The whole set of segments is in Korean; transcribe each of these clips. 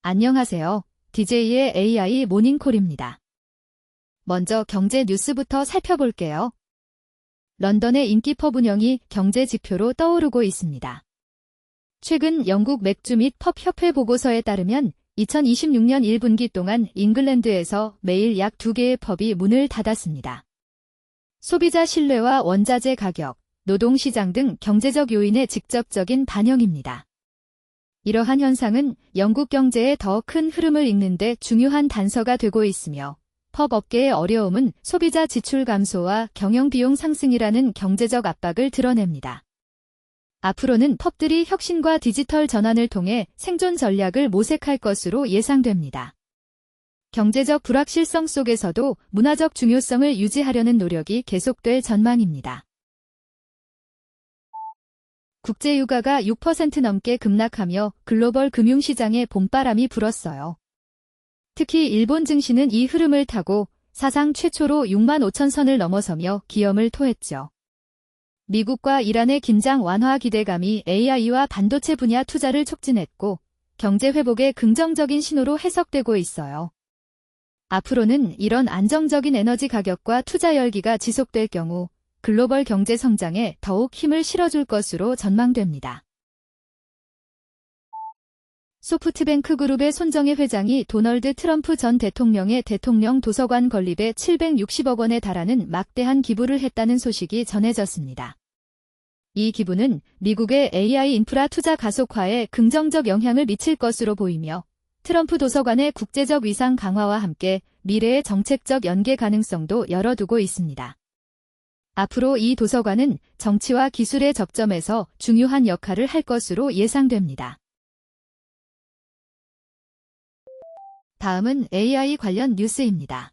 안녕하세요. DJ의 AI 모닝콜입니다. 먼저 경제 뉴스부터 살펴볼게요. 런던의 인기 펍 운영이 경제 지표로 떠오르고 있습니다. 최근 영국 맥주 및 펍 협회 보고서에 따르면 2026년 1분기 동안 잉글랜드에서 매일 약 2개의 펍이 문을 닫았습니다. 소비자 신뢰와 원자재 가격, 노동시장 등 경제적 요인의 직접적인 반영입니다. 이러한 현상은 영국 경제의 더 큰 흐름을 읽는 데 중요한 단서가 되고 있으며 펍 업계의 어려움은 소비자 지출 감소와 경영비용 상승이라는 경제적 압박을 드러냅니다. 앞으로는 펍들이 혁신과 디지털 전환을 통해 생존 전략을 모색할 것으로 예상됩니다. 경제적 불확실성 속에서도 문화적 중요성을 유지하려는 노력이 계속될 전망입니다. 국제유가가 6% 넘게 급락하며 글로벌 금융시장에 봄바람이 불었어요. 특히 일본 증시는 이 흐름을 타고 사상 최초로 6만 5천 선을 넘어서며 기염을 토했죠. 미국과 이란의 긴장 완화 기대감이 AI와 반도체 분야 투자를 촉진했고 경제 회복의 긍정적인 신호로 해석되고 있어요. 앞으로는 이런 안정적인 에너지 가격과 투자 열기가 지속될 경우 글로벌 경제 성장에 더욱 힘을 실어줄 것으로 전망됩니다. 소프트뱅크 그룹의 손정혜 회장이 도널드 트럼프 전 대통령의 대통령 도서관 건립에 760억 원에 달하는 막대한 기부를 했다는 소식이 전해졌습니다. 이 기부는 미국의 AI 인프라 투자 가속화에 긍정적 영향을 미칠 것으로 보이며 트럼프 도서관의 국제적 위상 강화와 함께 미래의 정책적 연계 가능성도 열어두고 있습니다. 앞으로 이 도서관은 정치와 기술의 접점에서 중요한 역할을 할 것으로 예상됩니다. 다음은 AI 관련 뉴스입니다.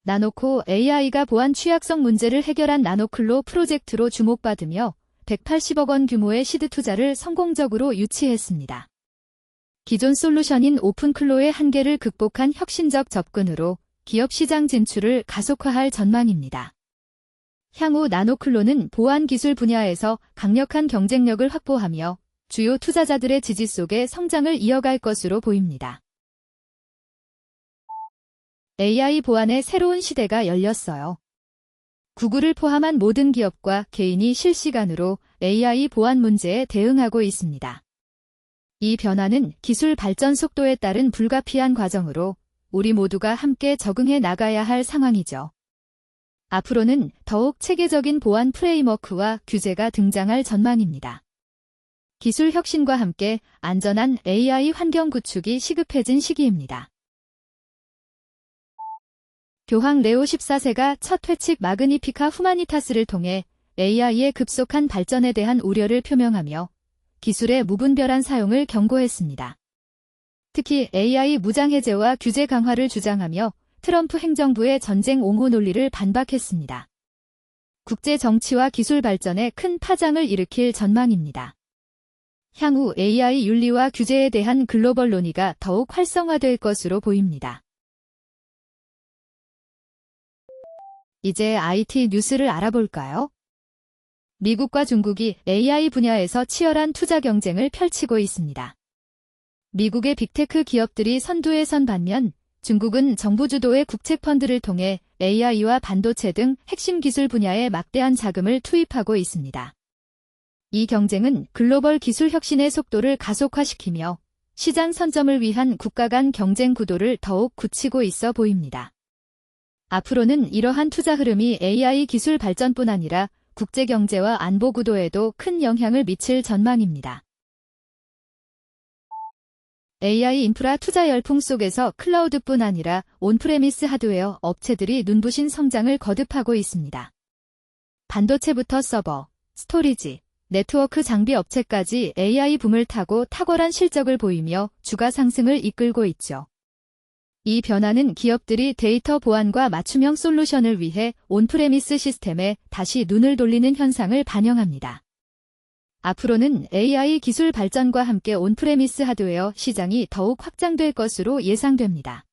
나노코 AI가 보안 취약성 문제를 해결한 나노클로 프로젝트로 주목받으며 180억 원 규모의 시드 투자를 성공적으로 유치했습니다. 기존 솔루션인 오픈클로의 한계를 극복한 혁신적 접근으로 기업 시장 진출을 가속화할 전망입니다. 향후 나노클로는 보안 기술 분야에서 강력한 경쟁력을 확보하며 주요 투자자들의 지지 속에 성장을 이어갈 것으로 보입니다. AI 보안의 새로운 시대가 열렸어요. 구글을 포함한 모든 기업과 개인이 실시간으로 AI 보안 문제에 대응하고 있습니다. 이 변화는 기술 발전 속도에 따른 불가피한 과정으로 우리 모두가 함께 적응해 나가야 할 상황이죠. 앞으로는 더욱 체계적인 보안 프레임워크와 규제가 등장할 전망입니다. 기술 혁신과 함께 안전한 AI 환경 구축이 시급해진 시기입니다. 교황 레오 14세가 첫 회칙 마그니피카 후마니타스를 통해 AI의 급속한 발전에 대한 우려를 표명하며 기술의 무분별한 사용을 경고했습니다. 특히 AI 무장 해제와 규제 강화를 주장하며 트럼프 행정부의 전쟁 옹호 논리를 반박했습니다. 국제 정치와 기술 발전에 큰 파장을 일으킬 전망입니다. 향후 AI 윤리와 규제에 대한 글로벌 논의가 더욱 활성화될 것으로 보입니다. 이제 IT 뉴스를 알아볼까요? 미국과 중국이 AI 분야에서 치열한 투자 경쟁을 펼치고 있습니다. 미국의 빅테크 기업들이 선두에 선 반면 중국은 정부 주도의 국책펀드를 통해 AI와 반도체 등 핵심 기술 분야에 막대한 자금을 투입하고 있습니다. 이 경쟁은 글로벌 기술 혁신의 속도를 가속화시키며 시장 선점을 위한 국가 간 경쟁 구도를 더욱 굳히고 있어 보입니다. 앞으로는 이러한 투자 흐름이 AI 기술 발전뿐 아니라 국제 경제와 안보 구도에도 큰 영향을 미칠 전망입니다. AI 인프라 투자 열풍 속에서 클라우드뿐 아니라 온프레미스 하드웨어 업체들이 눈부신 성장을 거듭하고 있습니다. 반도체부터 서버, 스토리지, 네트워크 장비 업체까지 AI 붐을 타고 탁월한 실적을 보이며 주가 상승을 이끌고 있죠. 이 변화는 기업들이 데이터 보안과 맞춤형 솔루션을 위해 온프레미스 시스템에 다시 눈을 돌리는 현상을 반영합니다. 앞으로는 AI 기술 발전과 함께 온프레미스 하드웨어 시장이 더욱 확장될 것으로 예상됩니다.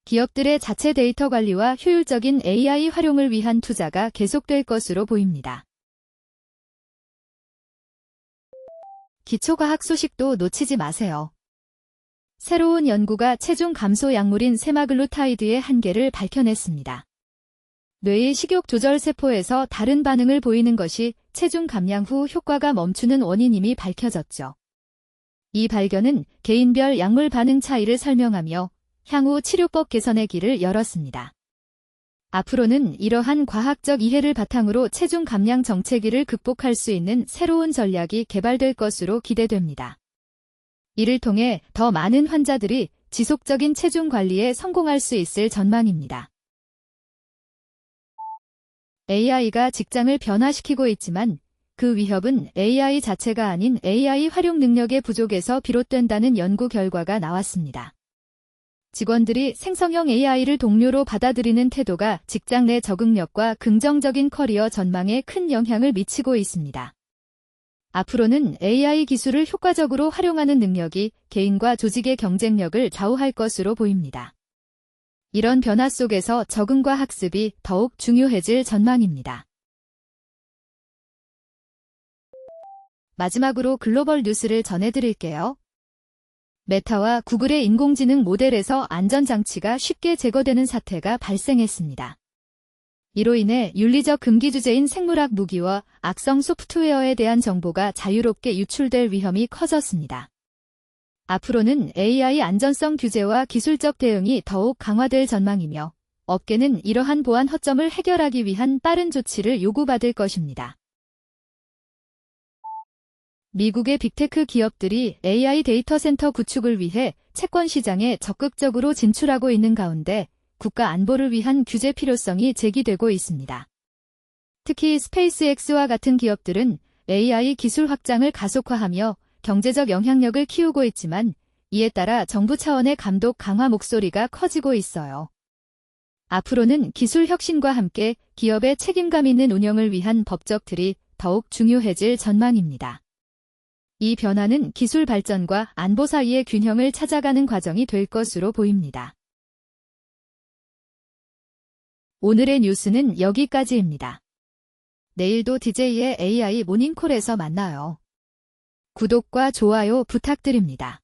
기업들의 자체 데이터 관리와 효율적인 AI 활용을 위한 투자가 계속될 것으로 보입니다. 기초과학 소식도 놓치지 마세요. 새로운 연구가 체중 감소 약물인 세마글루타이드의 한계를 밝혀냈습니다. 뇌의 식욕 조절 세포에서 다른 반응을 보이는 것이 체중 감량 후 효과가 멈추는 원인임이 밝혀졌죠. 이 발견은 개인별 약물 반응 차이를 설명하며 향후 치료법 개선의 길을 열었습니다. 앞으로는 이러한 과학적 이해를 바탕으로 체중 감량 정체기를 극복할 수 있는 새로운 전략이 개발될 것으로 기대됩니다. 이를 통해 더 많은 환자들이 지속적인 체중 관리에 성공할 수 있을 전망입니다. AI가 직장을 변화시키고 있지만 그 위협은 AI 자체가 아닌 AI 활용 능력의 부족에서 비롯된다는 연구 결과가 나왔습니다. 직원들이 생성형 AI를 동료로 받아들이는 태도가 직장 내 적응력과 긍정적인 커리어 전망에 큰 영향을 미치고 있습니다. 앞으로는 AI 기술을 효과적으로 활용하는 능력이 개인과 조직의 경쟁력을 좌우할 것으로 보입니다. 이런 변화 속에서 적응과 학습이 더욱 중요해질 전망입니다. 마지막으로 글로벌 뉴스를 전해드릴게요. 메타와 구글의 인공지능 모델에서 안전장치가 쉽게 제거되는 사태가 발생했습니다. 이로 인해 윤리적 금기 주제인 생물학 무기와 악성 소프트웨어에 대한 정보가 자유롭게 유출될 위험이 커졌습니다. 앞으로는 AI 안전성 규제와 기술적 대응이 더욱 강화될 전망이며 업계는 이러한 보안 허점을 해결하기 위한 빠른 조치를 요구받을 것입니다. 미국의 빅테크 기업들이 AI 데이터 센터 구축을 위해 채권 시장에 적극적으로 진출하고 있는 가운데 국가 안보를 위한 규제 필요성이 제기되고 있습니다. 특히 스페이스X와 같은 기업들은 AI 기술 확장을 가속화하며 경제적 영향력을 키우고 있지만 이에 따라 정부 차원의 감독 강화 목소리가 커지고 있어요. 앞으로는 기술 혁신과 함께 기업의 책임감 있는 운영을 위한 법적 틀이 더욱 중요해질 전망입니다. 이 변화는 기술 발전과 안보 사이의 균형을 찾아가는 과정이 될 것으로 보입니다. 오늘의 뉴스는 여기까지입니다. 내일도 DJ의 AI 모닝콜에서 만나요. 구독과 좋아요 부탁드립니다.